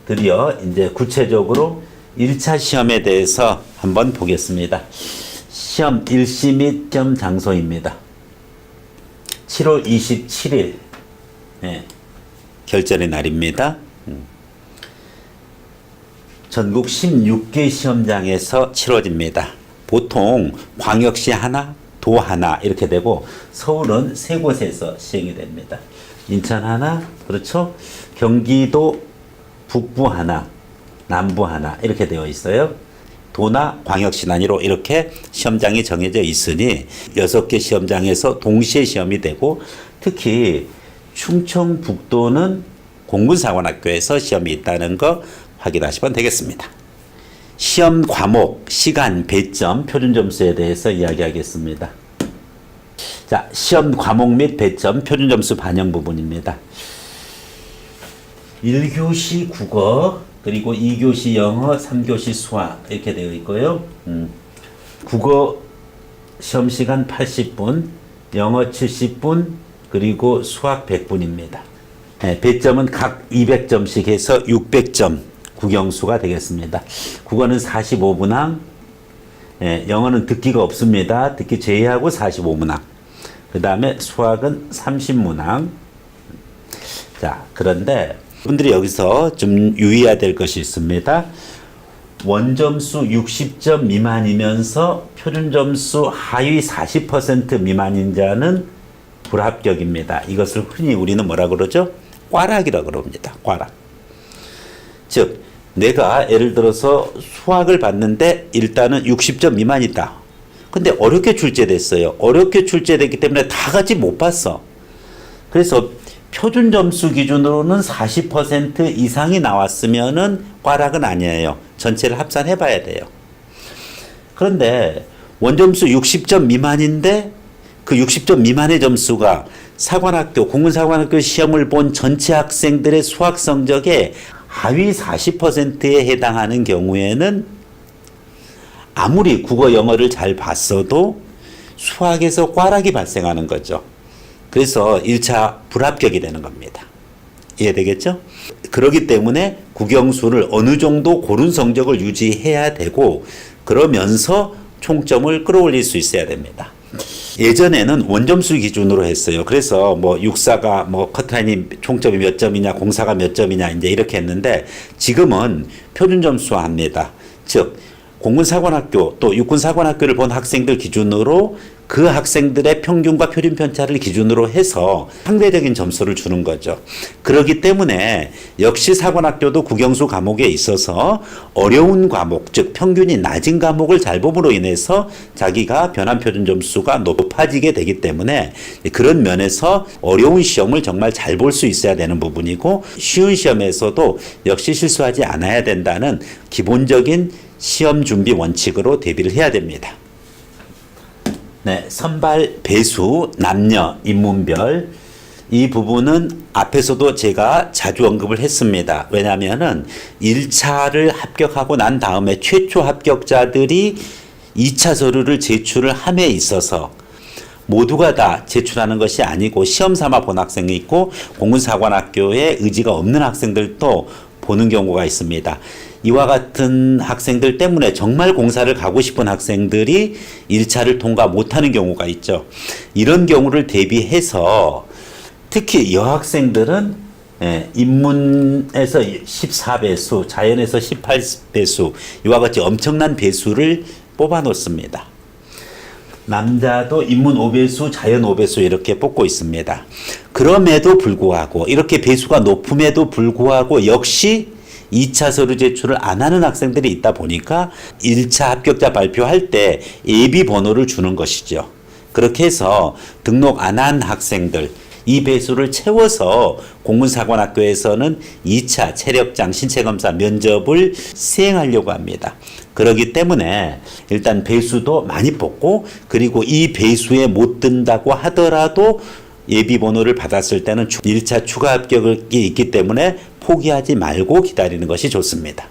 드디어 이제 구체적으로 1차 시험에 대해서 한번 보겠습니다. 시험 일시 및 시험 장소입니다. 7월 27일 결전의 날입니다. 전국 16개 시험장에서 치러집니다. 보통 광역시 하나, 도 하나 이렇게 되고 서울은 세 곳에서 시행이 됩니다. 인천 하나, 그렇죠? 경기도 북부 하나, 남부 하나 이렇게 되어 있어요. 도나 광역시 단위로 이렇게 시험장이 정해져 있으니 6개 시험장에서 동시에 시험이 되고, 특히 충청북도는 공군사관학교에서 시험이 있다는 거 확인하시면 되겠습니다. 시험 과목, 시간, 배점, 표준 점수에 대해서 이야기하겠습니다. 자, 시험 과목 및 배점, 표준 점수 반영 부분입니다. 1교시 국어, 그리고 2교시 영어, 3교시 수학 이렇게 되어 있고요. 국어 시험 시간 80분, 영어 70분, 그리고 수학 100분입니다. 배점은 각 200점씩 해서 600점 국영수가 되겠습니다. 국어는 45문항, 영어는 듣기가 없습니다. 듣기 제외하고 45문항. 그 다음에 수학은 30문항. 자, 그런데 분들이 여기서 좀 유의해야 될 것이 있습니다. 원점수 60점 미만이면서 표준점수 하위 40% 미만인 자는 불합격입니다. 이것을 흔히 우리는 뭐라 그러죠? 꽈락이라고 그럽니다. 꽈락. 즉, 내가 예를 들어서 수학을 봤는데 일단은 60점 미만이다. 근데 어렵게 출제됐어요. 어렵게 출제됐기 때문에 다 같이 못 봤어. 그래서 표준 점수 기준으로는 40% 이상이 나왔으면은 꽈락은 아니에요. 전체를 합산해 봐야 돼요. 그런데 원점수 60점 미만인데 그 60점 미만의 점수가 사관학교, 공군사관학교 시험을 본 전체 학생들의 수학 성적의 하위 40%에 해당하는 경우에는 아무리 국어, 영어를 잘 봤어도 수학에서 꽈락이 발생하는 거죠. 그래서 1차 불합격이 되는 겁니다. 이해되겠죠? 그렇기 때문에 국영수를 어느 정도 고른 성적을 유지해야 되고, 그러면서 총점을 끌어올릴 수 있어야 됩니다. 예전에는 원점수 기준으로 했어요. 그래서 뭐 육사가 뭐 커트라인이 총점이 몇 점이냐, 공사가 몇 점이냐 이제 이렇게 했는데, 지금은 표준 점수화합니다. 즉 공군사관학교 또 육군사관학교를 본 학생들 기준으로 그 학생들의 평균과 표준 편차를 기준으로 해서 상대적인 점수를 주는 거죠. 그렇기 때문에 역시 사관학교도 국영수 과목에 있어서 어려운 과목, 즉 평균이 낮은 과목을 잘 봄으로 인해서 자기가 변환 표준 점수가 높아지게 되기 때문에 그런 면에서 어려운 시험을 정말 잘 볼 수 있어야 되는 부분이고, 쉬운 시험에서도 역시 실수하지 않아야 된다는 기본적인 시험 준비 원칙으로 대비를 해야 됩니다. 네, 선발 배수, 남녀, 인문별 이 부분은 앞에서도 제가 자주 언급을 했습니다. 왜냐하면은 1차를 합격하고 난 다음에 최초 합격자들이 2차 서류를 제출을 함에 있어서 모두가 다 제출하는 것이 아니고 시험 삼아 본 학생이 있고 공군사관학교에 의지가 없는 학생들도 보는 경우가 있습니다. 이와 같은 학생들 때문에 정말 공사를 가고 싶은 학생들이 1차를 통과 못하는 경우가 있죠. 이런 경우를 대비해서 특히 여학생들은 인문에서 14배수, 자연에서 18배수 이와 같이 엄청난 배수를 뽑아 놓습니다. 남자도 인문 5배수, 자연 5배수 이렇게 뽑고 있습니다. 그럼에도 불구하고 이렇게 배수가 높음에도 불구하고 역시 2차 서류 제출을 안 하는 학생들이 있다 보니까 1차 합격자 발표할 때 예비 번호를 주는 것이죠. 그렇게 해서 등록 안 한 학생들 이 배수를 채워서 공군사관학교에서는 2차 체력장 신체검사 면접을 수행하려고 합니다. 그렇기 때문에 일단 배수도 많이 뽑고, 그리고 이 배수에 못 든다고 하더라도 예비 번호를 받았을 때는 1차 추가 합격이 있기 때문에 포기하지 말고 기다리는 것이 좋습니다.